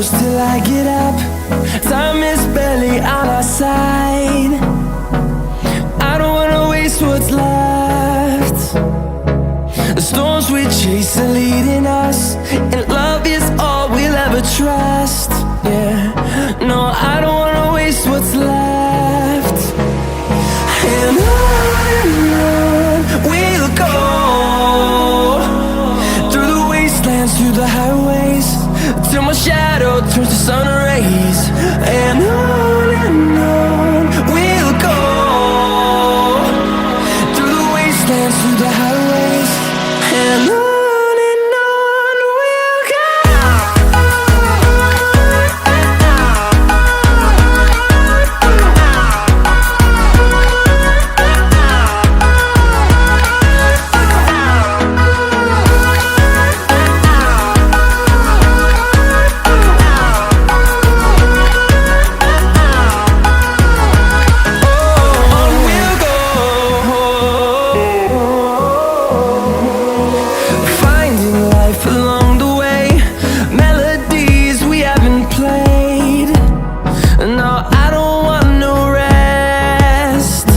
close till I get up. Time is barely on our side. I don't wanna waste what's left. The storms we chase are leading us, and love is all we'll ever trust. Yeah, no, I don't wanna waste what's left. And on we'll go, through the wastelands, through the highways, till my shadow turns to sun rays. And on we'll go, through the wastelands, through the highways, and on we'll go. Along the way, melodies we haven't played. No, I don't want no rest.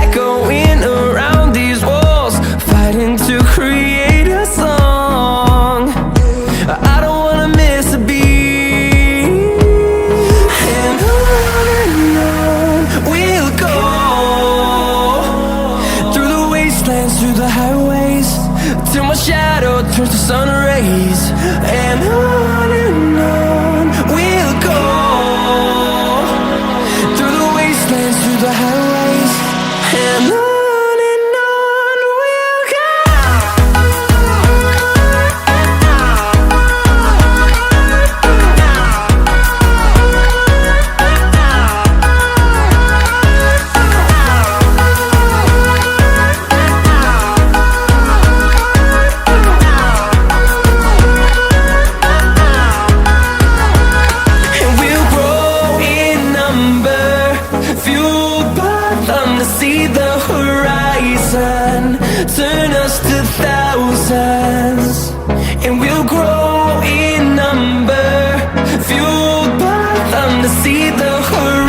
Echoing around these walls, fighting to create a song. I don't wanna miss a beat. And on we'll go, through the wastelands, through the highways, till my shadow turns to sun rays. And on we'll go, through the wastelands, through the highways, and on we'll go. See the horizon, turn us to thousands, and we'll grow in number, fueled by them to see the horizon.